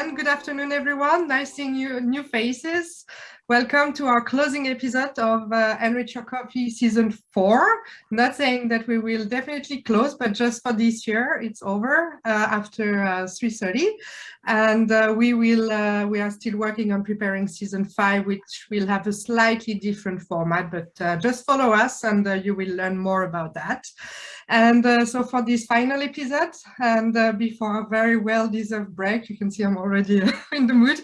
again. Good afternoon, everyone. Nice seeing you, new faces. Welcome to our closing episode of Enrich Your Coffee Season 4. Not saying that we will definitely close, but just for this year, it's over after 3:30. And we are still working on preparing Season 5, which will have a slightly different format, but just follow us and you will learn more about that. And so for this final episode, and before a very well-deserved break, you can see I'm already in the mood.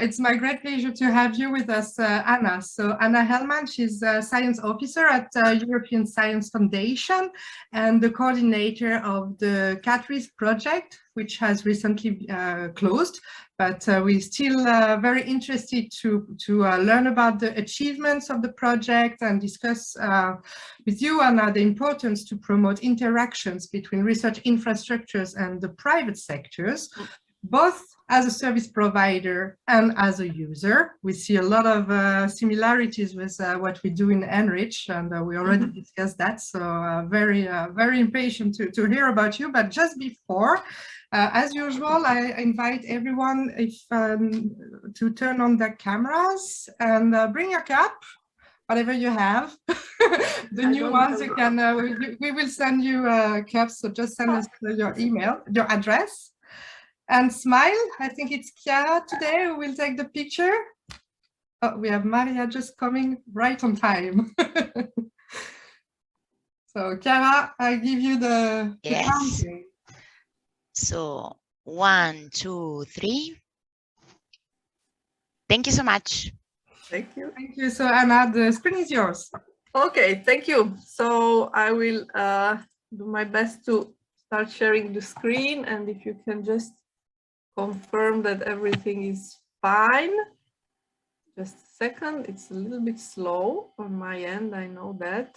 It's my great pleasure to have you with us, Ana. So Ana Helman, she's a science officer at European Science Foundation and the coordinator of the CatRIS project, which has recently closed. But we're still very interested to learn about the achievements of the project and discuss with you, Ana, the importance to promote interactions between research infrastructures and the private sectors, both as a service provider and as a user. We see a lot of similarities with what we do in Enrich, and we already discussed that. So very impatient to hear about you. But just before, as usual, I invite everyone to turn on their cameras and bring your cap, whatever you have. The new ones you can. We will send you caps, so just send us your email, your address. And smile. I think it's Chiara today who will take the picture. Oh, we have Maria just coming right on time. So Chiara, I give you the counting. So 1, 2, 3. Thank you so much. Thank you. Thank you. So Ana, the screen is yours. Okay, thank you. So I will do my best to start sharing the screen, and if you can just confirm that everything is fine. Just a second, it's a little bit slow on my end, I know that.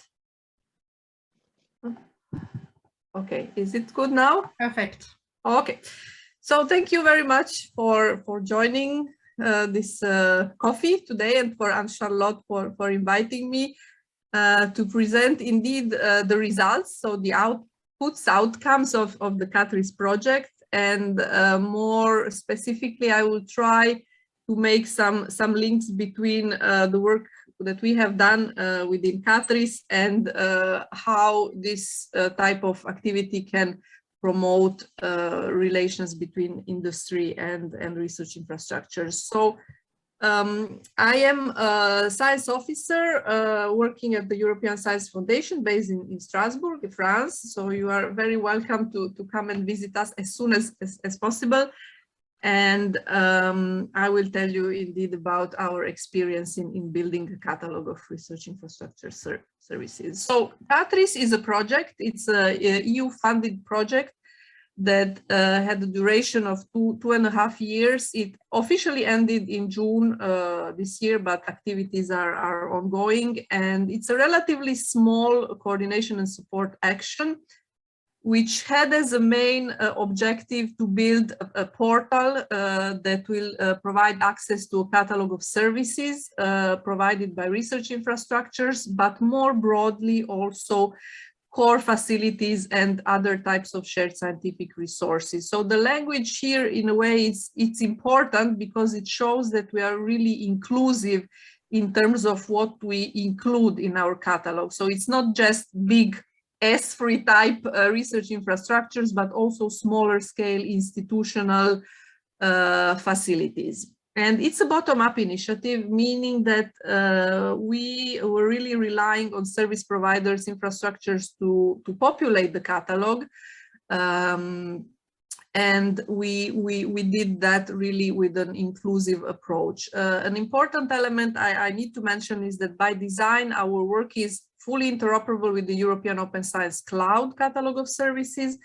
Okay, is it good now? Perfect. Okay, so thank you very much for joining this coffee today, and for Anne-Charlotte for inviting me to present indeed the results, so the outcomes of the CatRIS project. And more specifically, I will try to make some links between the work that we have done within CatRIS and how this type of activity can promote relations between industry and research infrastructures. So I am a science officer working at the European Science Foundation based in Strasbourg, France. So you are very welcome to come and visit us as soon as possible. And I will tell you indeed about our experience in building a catalog of research infrastructure services. So CatRIS is a project. It's a EU-funded project that had a duration of two and a half years. It officially ended in June this year, but activities are ongoing. And it's a relatively small coordination and support action, which had as a main objective to build a portal that will provide access to a catalog of services provided by research infrastructures, but more broadly also core facilities and other types of shared scientific resources. So the language here, in a way, it's important because it shows that we are really inclusive in terms of what we include in our catalog. So it's not just big S3 type research infrastructures, but also smaller scale institutional facilities. And it's a bottom-up initiative, meaning that we were really relying on service providers' infrastructures to populate the catalog. And we did that really with an inclusive approach. An important element I need to mention is that by design, our work is fully interoperable with the European Open Science Cloud catalog of services.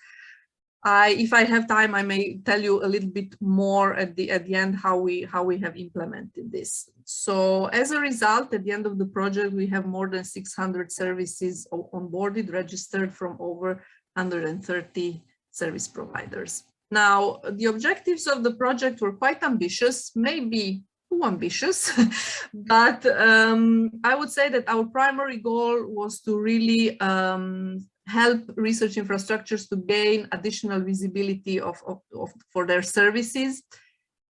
If I have time, I may tell you a little bit more at the end how we have implemented this. So as a result, at the end of the project, we have more than 600 services onboarded, registered from over 130 service providers. Now, the objectives of the project were quite ambitious, maybe too ambitious, but I would say that our primary goal was to really help research infrastructures to gain additional visibility for their services,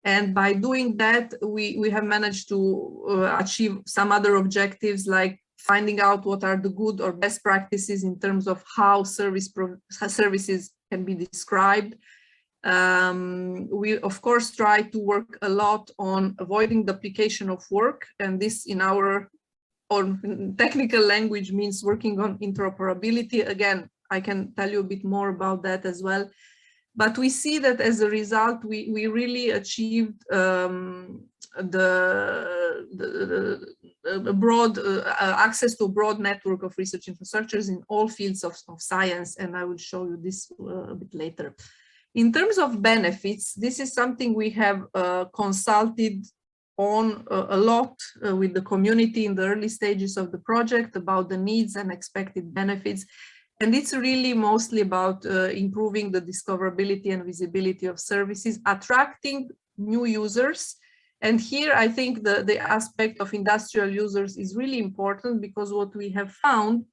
And by doing that, we have managed to achieve some other objectives, like finding out what are the good or best practices in terms of how services can be described. We, of course, try to work a lot on avoiding duplication of work. And this, in our technical language, means working on interoperability. Again, I can tell you a bit more about that as well. But we see that as a result, we really achieved broad access to a broad network of research infrastructures in all fields of science. And I will show you this a bit later. In terms of benefits, this is something we have consulted on a lot with the community in the early stages of the project about the needs and expected benefits. And it's really mostly about improving the discoverability and visibility of services, attracting new users. And here I think the aspect of industrial users is really important, because what we have found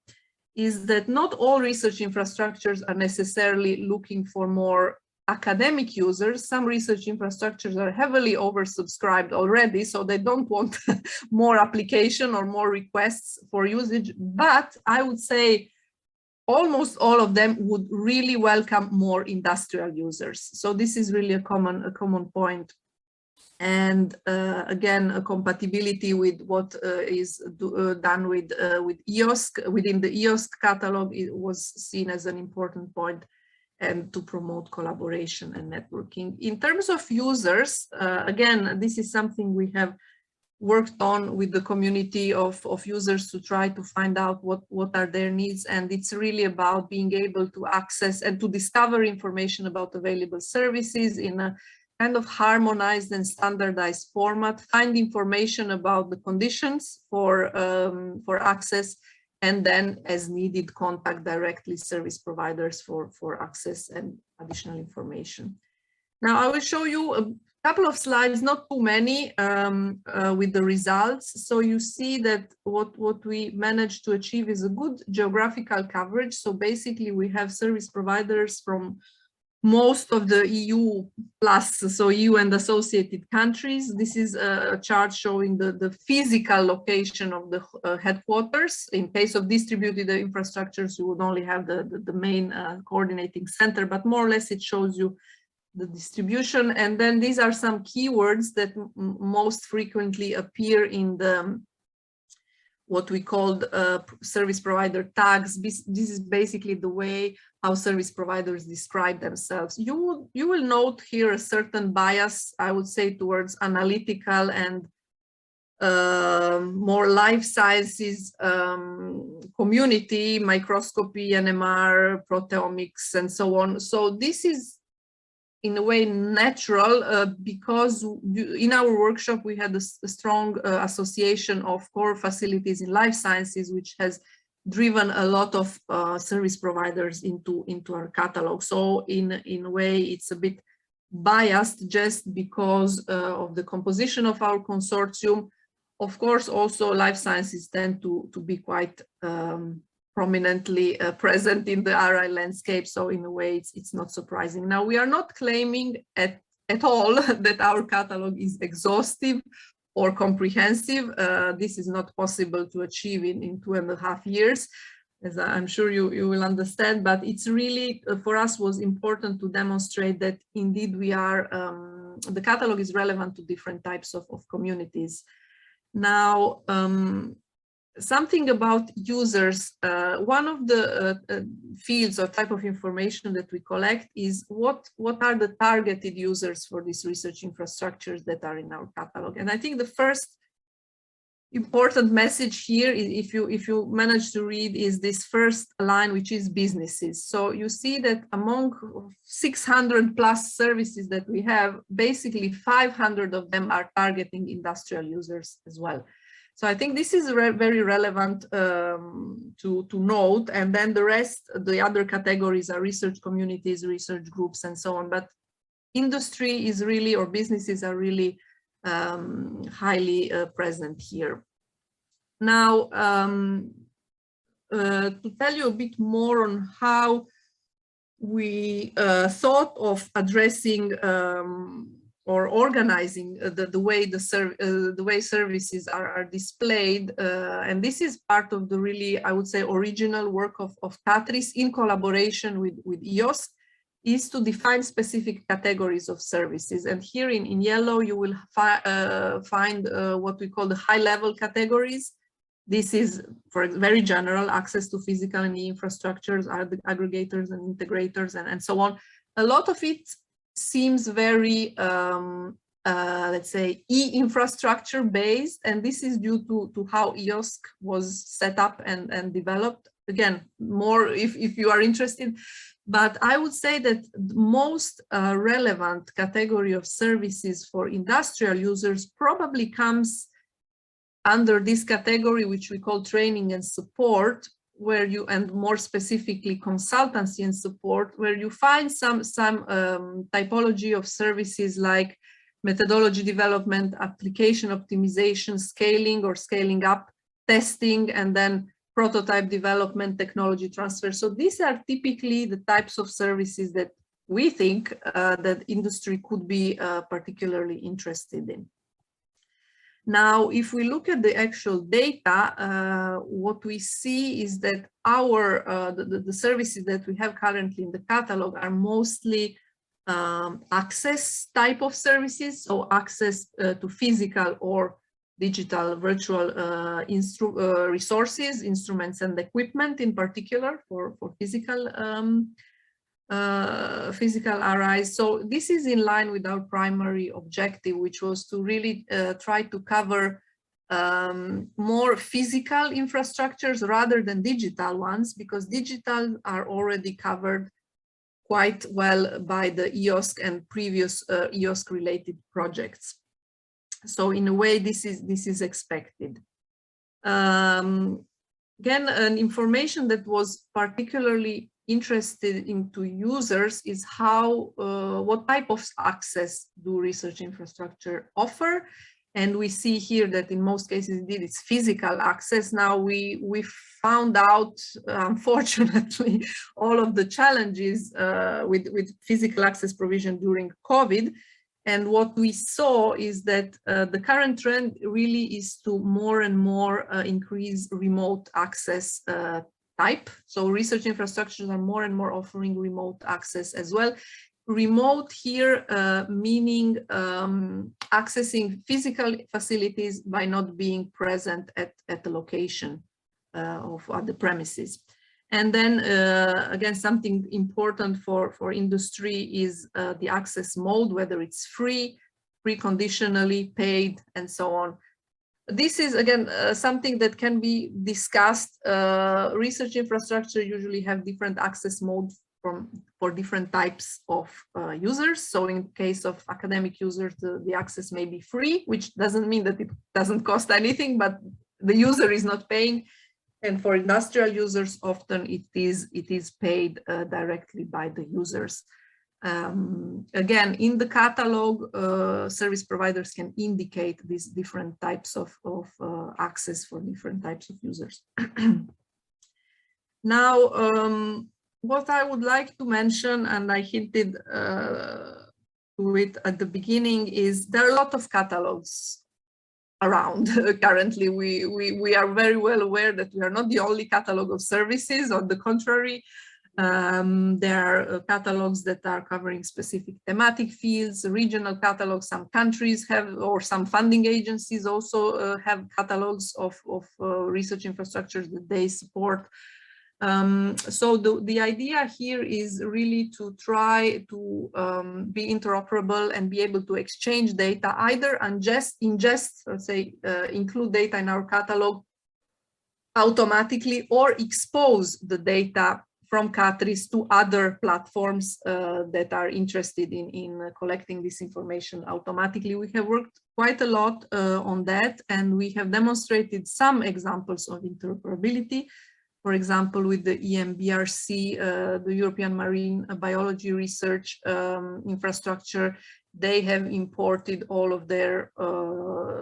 is that not all research infrastructures are necessarily looking for more academic users. Some research infrastructures are heavily oversubscribed already, so they don't want more application or more requests for usage. But I would say almost all of them would really welcome more industrial users. So this is really a common point. And again, a compatibility with what is done with EOSC within the EOSC catalog, it was seen as an important point, and to promote collaboration and networking. In terms of users, again, this is something we have worked on with the community of users to try to find out what are their needs. And it's really about being able to access and to discover information about available services in a kind of harmonized and standardized format, find information about the conditions for access, and then as needed contact directly service providers for access and additional information. Now I will show you a couple of slides, not too many, with the results. So you see that what we managed to achieve is a good geographical coverage. So basically we have service providers from most of the EU plus, so EU and associated countries. This is a chart showing the physical location of the headquarters. In case of distributed infrastructures, you would only have the main coordinating center, but more or less it shows you the distribution. And then these are some keywords that most frequently appear in the what we called service provider tags. This is basically the way how service providers describe themselves. You will note here a certain bias, I would say, towards analytical and more life sciences community, microscopy, NMR, proteomics, and so on. So this is in a way natural, because in our workshop we had a strong association of core facilities in life sciences, which has driven a lot of service providers into our catalog. So in a way it's a bit biased just because of the composition of our consortium. Of course, also life sciences tend to be quite prominently present in the RI landscape. So in a way, it's not surprising. Now, we are not claiming at all that our catalog is exhaustive or comprehensive. This is not possible to achieve in 2.5 years, as I'm sure you will understand, but it's really, for us, was important to demonstrate that indeed we are, the catalog is relevant to different types of communities. Now, something about users. One of the fields or type of information that we collect is what are the targeted users for these research infrastructures that are in our catalog. And I think the first important message here is, if you manage to read, is this first line, which is businesses. So you see that among 600 plus services that we have, basically 500 of them are targeting industrial users as well. So I think this is very relevant to note. And then the rest, the other categories are research communities, research groups, and so on. But industry is really, or businesses are really highly present here. Now, to tell you a bit more on how we thought of addressing or organizing the way services are displayed, and this is part of the really, I would say, original work of CatRIS in collaboration with EOSC, is to define specific categories of services. And here in yellow, you will find what we call the high-level categories. This is, for very general, access to physical and infrastructures, aggregators and integrators, and so on. A lot of it seems very, let's say, infrastructure based, and this is due to how EOSC was set up and developed. Again, more if you are interested, but I would say that the most relevant category of services for industrial users probably comes under this category, which we call training and support, where you, and more specifically consultancy and support, where you find some typology of services like methodology development, application optimization, scaling or scaling up, testing, and then prototype development, technology transfer. So these are typically the types of services that we think that industry could be particularly interested in. Now, if we look at the actual data, what we see is that our the services that we have currently in the catalog are mostly access type of services, so access to physical or digital virtual resources, instruments and equipment in particular for physical physical RIs. So this is in line with our primary objective, which was to really try to cover more physical infrastructures rather than digital ones, because digital are already covered quite well by the EOSC and previous EOSC related projects. So in a way, this is expected. Again, an information that was particularly interested into users is how, what type of access do research infrastructure offer? And we see here that in most cases, indeed, it's physical access. Now we found out, unfortunately, all of the challenges with physical access provision during COVID. And what we saw is that the current trend really is to more and more increase remote access type. So research infrastructures are more and more offering remote access as well. Remote here meaning accessing physical facilities by not being present at the location of the premises. And then again, something important for industry is the access mode, whether it's free, preconditionally, paid, and so on. This is, again, something that can be discussed. Research infrastructure usually have different access modes for different types of users. So in case of academic users, the access may be free, which doesn't mean that it doesn't cost anything, but the user is not paying. And for industrial users, often it is paid directly by the users. Again, in the catalog, service providers can indicate these different types of access for different types of users. Now, what I would like to mention, and I hinted to it at the beginning, is there are a lot of catalogs around. Currently, we are very well aware that we are not the only catalog of services. On the contrary, there are catalogs that are covering specific thematic fields, regional catalogs. Some countries have, or some funding agencies also have catalogs of research infrastructures that they support. So the idea here is really to try to be interoperable and be able to exchange data, either ingest, let's say, include data in our catalog automatically, or expose the data from CatRIS to other platforms that are interested in collecting this information automatically. We have worked quite a lot on that, and we have demonstrated some examples of interoperability. For example, with the EMBRC, the European Marine Biology Research Infrastructure, they have imported all of their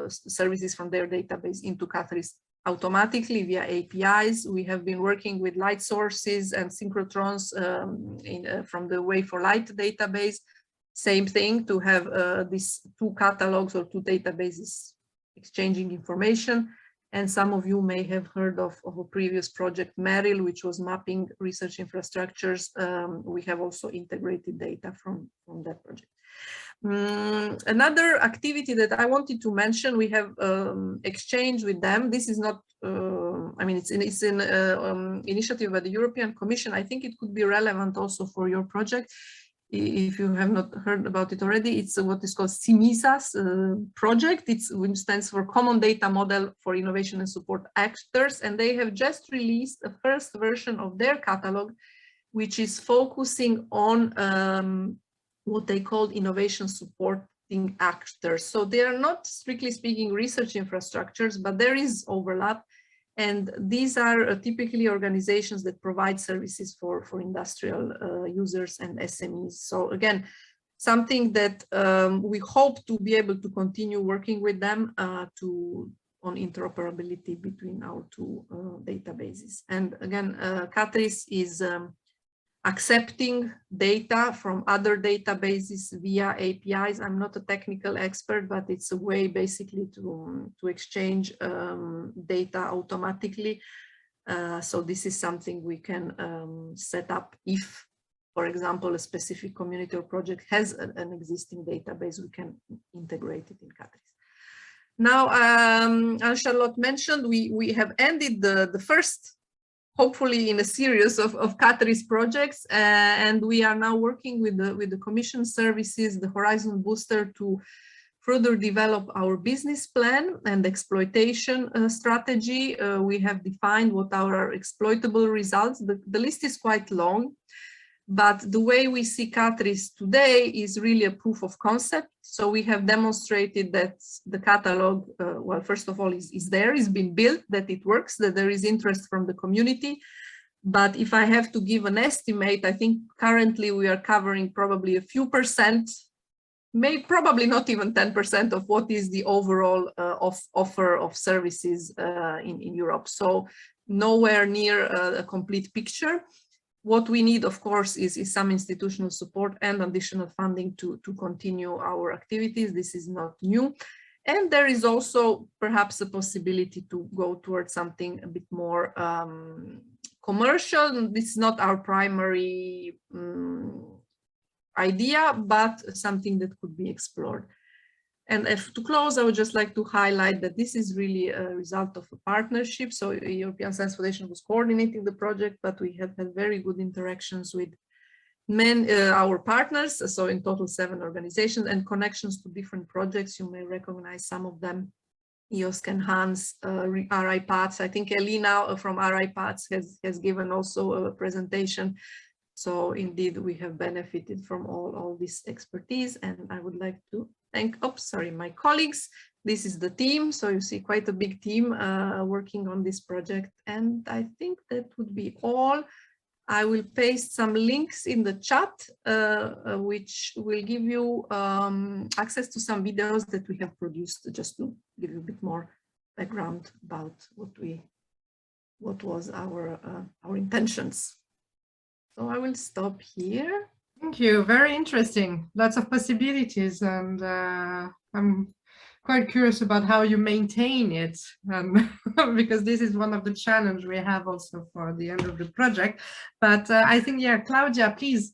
services from their database into CatRIS automatically via APIs. We have been working with light sources and synchrotrons from the Way for Light database Same thing, to have these two catalogs or two databases exchanging information. And some of you may have heard of a previous project, Merrill, which was mapping research infrastructures. We have also integrated data from that project. Another activity that I wanted to mention, we have exchange with them. This is not, I mean, it's an initiative by the European Commission. I think it could be relevant also for your project. If you have not heard about it already, it's what is called CIMISA's project. It stands for Common Data Model for Innovation and Support Actors, and they have just released a first version of their catalog, which is focusing on what they call innovation supporting actors. So they are not, strictly speaking, research infrastructures, but there is overlap. And these are typically organizations that provide services for industrial users and SMEs. So again, something that we hope to be able to continue working with them on interoperability between our two databases. And again, CatRIS is accepting data from other databases via APIs. I'm not a technical expert, but it's a way basically to exchange data automatically. So this is something we can set up if, for example, a specific community or project has an existing database, we can integrate it in CatRIS. Now, Anne-Charlotte mentioned we have ended the first, hopefully in a series of CatRIS projects, and we are now working with the Commission services, the Horizon Booster, to further develop our business plan and exploitation strategy. We have defined what are exploitable results. The list is quite long, but the way we see CatRIS today is really a proof of concept. So we have demonstrated that the catalog, well, first of all, is been built, that it works, that there is interest from the community. But if I have to give an estimate, I think currently we are covering probably a few percent, probably not even 10% of what is the overall offer of services in Europe. So nowhere near a complete picture. What we need, of course, is some institutional support and additional funding to continue our activities. This is not new. And there is also perhaps a possibility to go towards something a bit more commercial. This is not our primary idea, but something that could be explored. And to close, I would just like to highlight that this is really a result of a partnership. So European Science Foundation was coordinating the project, but we have had very good interactions with our partners. So in total 7 organizations and connections to different projects. You may recognize some of them: EOSC and Hans, RI-PATS. I think Elina from RI-PATS has given also a presentation. So indeed, we have benefited from all this expertise, and I would like to thank, my colleagues. This is the team. So you see quite a big team working on this project. And I think that would be all. I will paste some links in the chat, which will give you access to some videos that we have produced, just to give you a bit more background about what was our intentions. So I will stop here. Thank you. Very interesting. Lots of possibilities, and I'm quite curious about how you maintain it, because this is one of the challenges we have also for the end of the project. But I think, yeah, Claudia, please.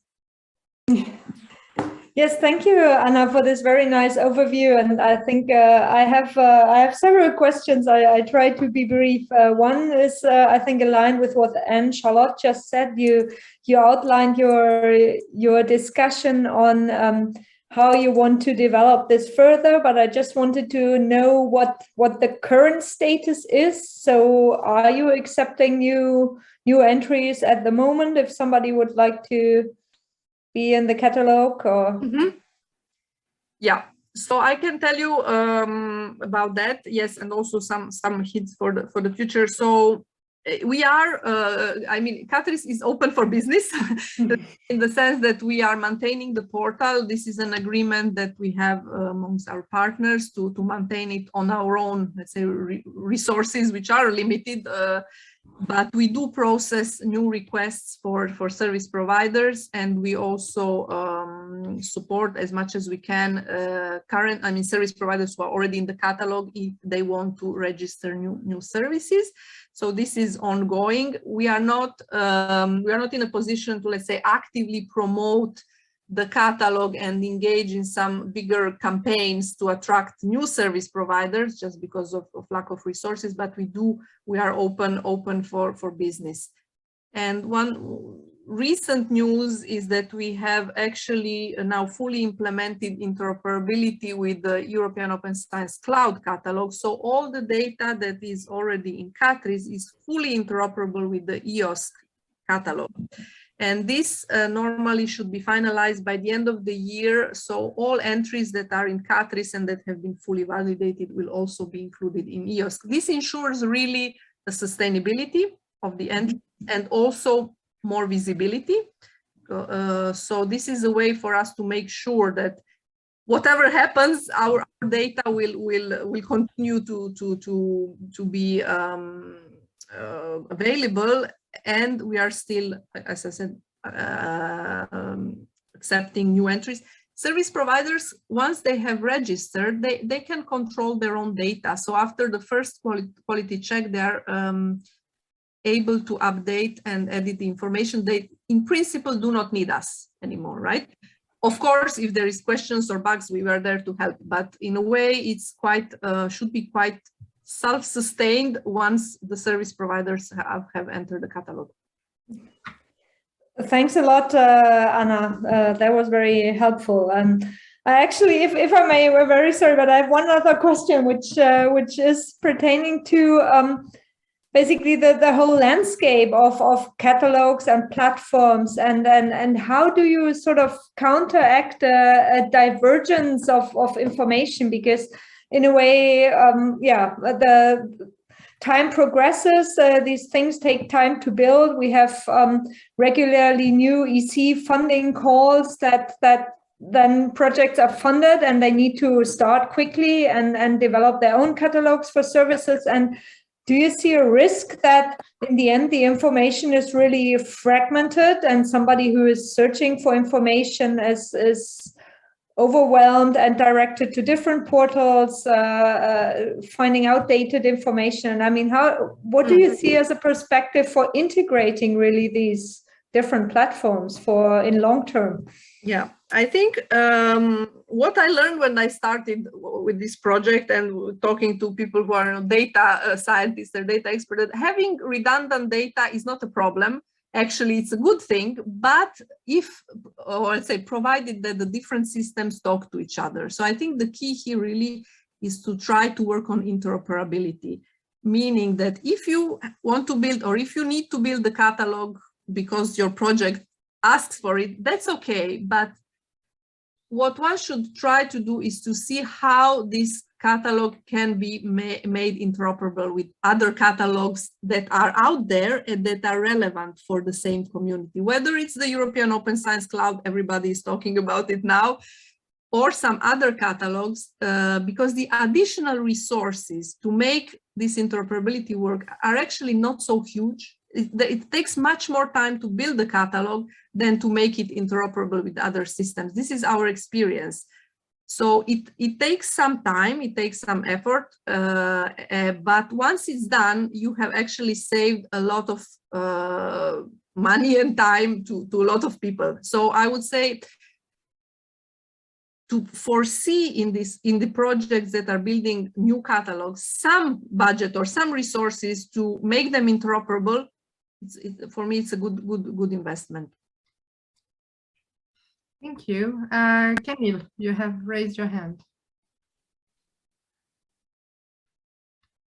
Yes, thank you, Anna, for this very nice overview. And I think I have several questions. I try to be brief. One is, I think, aligned with what Anne-Charlotte just said. You outlined your discussion on how you want to develop this further, but I just wanted to know what the current status is. So are you accepting new entries at the moment if somebody would like to be in the catalog? Or Yeah, so I can tell you about that. Yes, and also some hints for the future. So we are, I mean, CatRIS is open for business in the sense that we are maintaining the portal. This is an agreement that we have amongst our partners to maintain it on our own, let's say, resources, which are limited. but we do process new requests for service providers, and we also support as much as we can service providers who are already in the catalog if they want to register new services. So this is ongoing. We are not in a position to, let's say, actively promote the catalog and engage in some bigger campaigns to attract new service providers just because of lack of resources, but we are open for business. And one recent news is that we have actually now fully implemented interoperability with the European Open Science Cloud catalog. So all the data that is already in CatRIS is fully interoperable with the EOSC catalog. And this normally should be finalized by the end of the year. So all entries that are in CatRIS and that have been fully validated will also be included in EOSC. This ensures really the sustainability of the entry and also more visibility. So this is a way for us to make sure that whatever happens, our data will continue to be available. And we are still, as I said, accepting new entries. Service providers, once they have registered, they can control their own data. So after the first quality check, they are able to update and edit the information. They, in principle, do not need us anymore, right? Of course, if there is questions or bugs, we are there to help. But in a way, it's quite should be quite self-sustained once the service providers have entered the catalog. Thanks a lot, Anna. That was very helpful. And actually, if I may, we're very sorry, but I have one other question, which is pertaining to basically the whole landscape of catalogs and platforms, and how do you sort of counteract a divergence of information? Because in a way, the time progresses, these things take time to build. We have regularly new EC funding calls that then projects are funded and they need to start quickly and develop their own catalogs for services. And do you see a risk that in the end, the information is really fragmented and somebody who is searching for information is overwhelmed and directed to different portals, finding outdated information? I mean, what do you see as a perspective for integrating really these different platforms in long term? Yeah, I think what I learned when I started with this project and talking to people who are data scientists or data experts, that having redundant data is not a problem. Actually, it's a good thing, but let's say, provided that the different systems talk to each other. So I think the key here really is to try to work on interoperability, meaning that if you want to build, or if you need to build the catalog because your project asks for it, that's okay. But what one should try to do is to see how this catalog can be made interoperable with other catalogs that are out there and that are relevant for the same community, whether it's the European Open Science Cloud, everybody is talking about it now, or some other catalogs, because the additional resources to make this interoperability work are actually not so huge. It takes much more time to build the catalog than to make it interoperable with other systems. This is our experience. So it takes some time, it takes some effort, but once it's done, you have actually saved a lot of money and time to a lot of people. So I would say to foresee in the projects that are building new catalogs, some budget or some resources to make them interoperable, for me, it's a good investment. Thank you. Camille, you have raised your hand.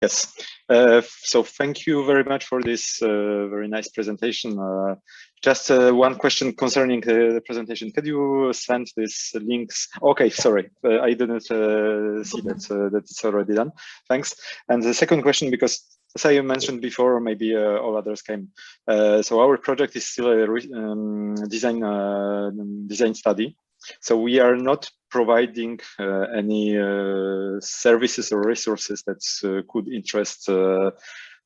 Yes. So thank you very much for this very nice presentation. Just one question concerning the presentation. Could you send these links? Okay, sorry, I didn't see that it's already done. Thanks. And the second question, because as I mentioned before, maybe all others came. So our project is still a design study. So we are not providing any services or resources that could interest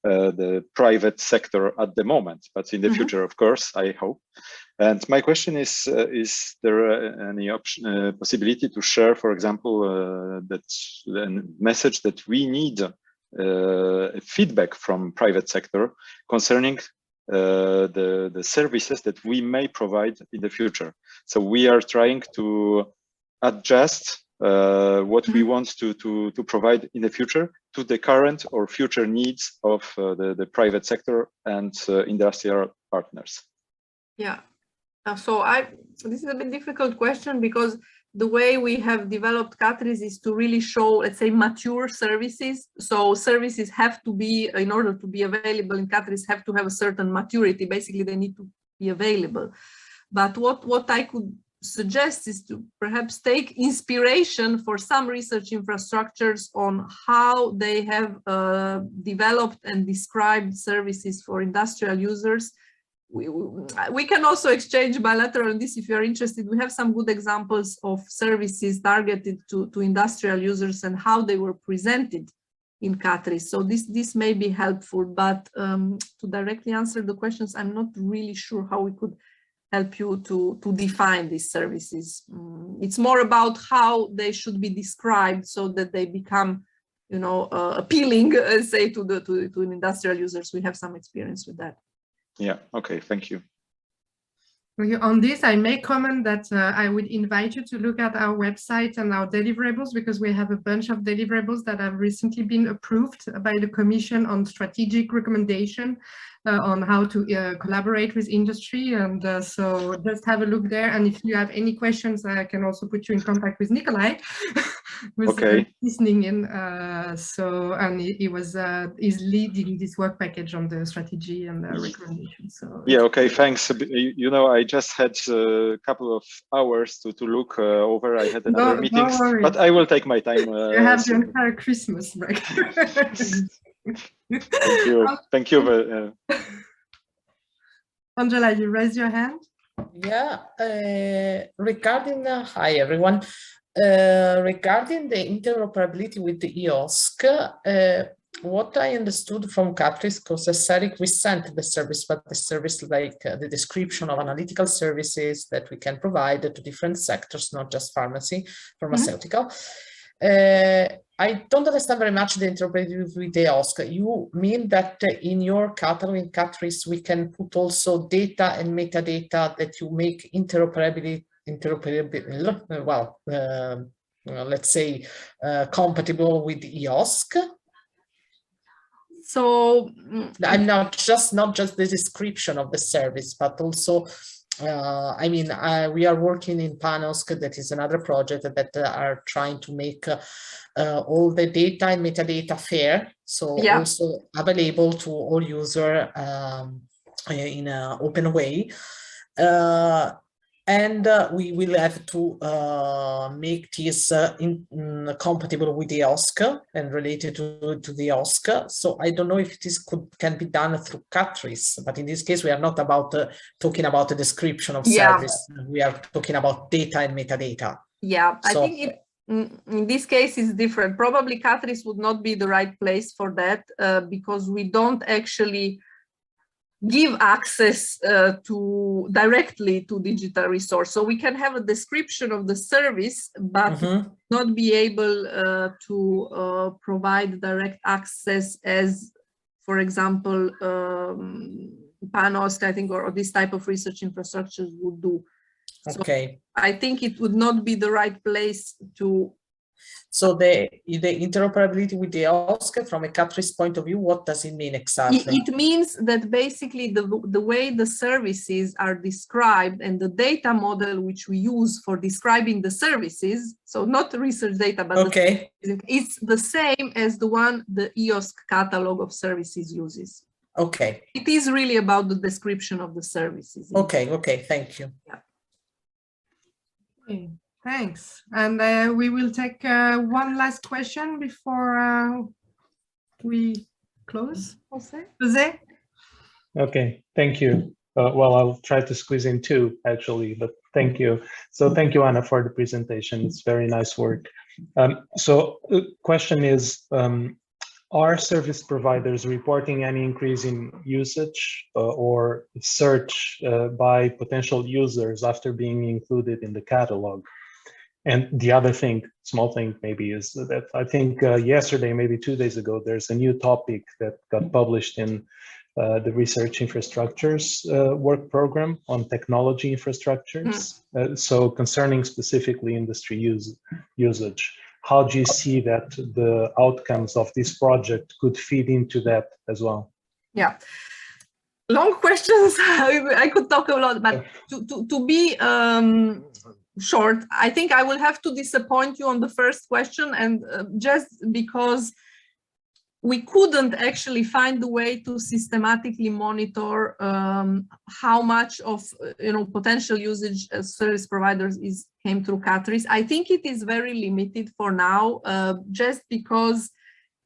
the private sector at the moment, but in the future, of course, I hope. And my question is there any option, possibility to share, for example, that message that we need feedback from private sector concerning the services that we may provide in the future. So we are trying to adjust what we want to provide in the future to the current or future needs of the private sector and industrial partners. Yeah. So this is a bit difficult question, because the way we have developed CatRIS is to really show, let's say, mature services. So services have to be, in order to be available in CatRIS, have to have a certain maturity. Basically, they need to be available. But what I could suggest is to perhaps take inspiration for some research infrastructures on how they have developed and described services for industrial users. We can also exchange bilateral on this if you're interested. We have some good examples of services targeted to industrial users and how they were presented in CatRIS. So this may be helpful, but to directly answer the questions, I'm not really sure how we could help you to define these services. It's more about how they should be described so that they become, you know, appealing, say, to industrial users. We have some experience with that. Yeah, okay, thank you. On this, I may comment that I would invite you to look at our website and our deliverables, because we have a bunch of deliverables that have recently been approved by the Commission on strategic recommendation on how to collaborate with industry. And so just have a look there. And if you have any questions, I can also put you in contact with Nikolai, who's listening in. And he is leading this work package on the strategy and the recommendation. So yeah, okay, thanks. You know, I just had a couple of hours to look over. I had another meetings, but I will take my time. You have the entire Christmas break. Thank you. Thank you. Angela, you raised your hand. Yeah, regarding hi everyone. Regarding the interoperability with the EOSC, what I understood from CatRIS, because as Eric, we sent the service, but the service like the description of analytical services that we can provide to different sectors, not just pharmaceutical. I don't understand very much the interoperability with the EOSC. You mean that in your catalog in CatRIS, we can put also data and metadata that you make interoperability, well, let's say compatible with the EOSC? So I'm not just the description of the service, but also, I mean, we are working in PANOSC, that is another project that are trying to make all the data and metadata fair, so also available to all users in an open way. And we will have to make this compatible with the EOSC and related to the EOSC. So I don't know if this can be done through CatRIS, but in this case, we are not about talking about the description of service. We are talking about data and metadata. Yeah, so, I think in this case is different. Probably CatRIS would not be the right place for that because we don't actually give access directly to digital resource. So we can have a description of the service, but not be able to provide direct access as, for example, PANOSC, I think, or this type of research infrastructures would do. Okay. So I think it would not be the right place to. So the interoperability with the EOSC from a CatRIS point of view, what does it mean exactly? It means that basically the way the services are described and the data model which we use for describing the services, so not research data, but it's the same as the one the EOSC catalog of services uses. Okay. It is really about the description of the services. Okay, thank you. Yeah. Okay. Thanks. And we will take one last question before we close. Jose? Okay, thank you. Well, I'll try to squeeze in two, actually, but thank you. So thank you, Ana, for the presentation. It's very nice work. So the question is, are service providers reporting any increase in usage or search by potential users after being included in the catalog? And the other thing, small thing maybe, is that I think yesterday, maybe 2 days ago, there's a new topic that got published in the research infrastructures work program on technology infrastructures. So concerning specifically industry usage, how do you see that the outcomes of this project could feed into that as well? Yeah, long questions. I could talk a lot, but to be short, I think I will have to disappoint you on the first question, and just because we couldn't actually find the way to systematically monitor how much of potential usage as service providers came through CatRIS. I think it is very limited for now, just because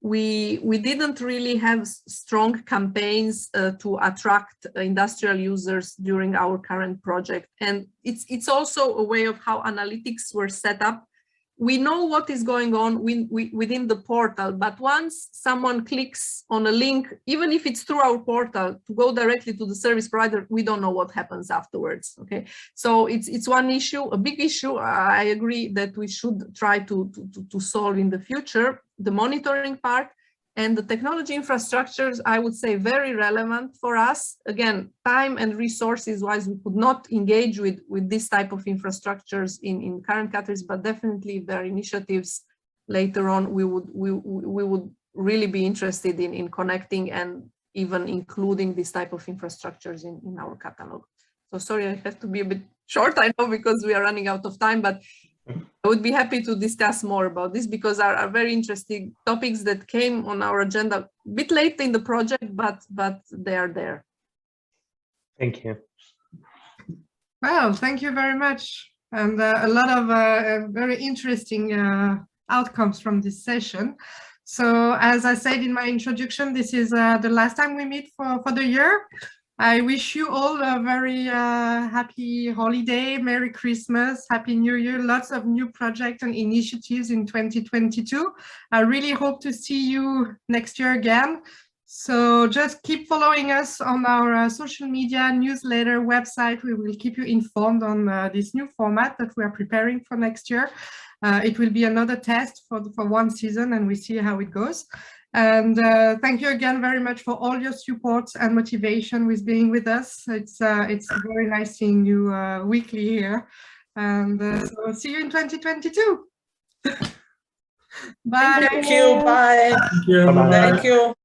we didn't really have strong campaigns to attract industrial users during our current project, and it's also a way of how analytics were set up. We know what is going on within the portal, but once someone clicks on a link, even if it's through our portal, to go directly to the service provider, we don't know what happens afterwards. Okay, so it's one issue, a big issue. I agree that we should try to solve in the future. The monitoring part and the technology infrastructures, I would say, very relevant for us. Again, time and resources wise, we could not engage with this type of infrastructures in current CatRIS, but definitely if there are initiatives later on, we would really be interested in connecting and even including this type of infrastructures in our catalog. So sorry, I have to be a bit short, I know, because we are running out of time, but I would be happy to discuss more about this, because are very interesting topics that came on our agenda a bit late in the project, but they are there. Thank you. Well, thank you very much. And a lot of very interesting outcomes from this session. So as I said in my introduction, this is the last time we meet for the year. I wish you all a very happy holiday, Merry Christmas, Happy New Year, lots of new projects and initiatives in 2022. I really hope to see you next year again. So just keep following us on our social media, newsletter, website. We will keep you informed on this new format that we are preparing for next year. It will be another test for one season, and we see how it goes. And thank you again very much for all your support and motivation with being with us. It's very nice seeing you weekly here. And so see you in 2022. Bye. Thank you. Bye. Thank you. Thank you.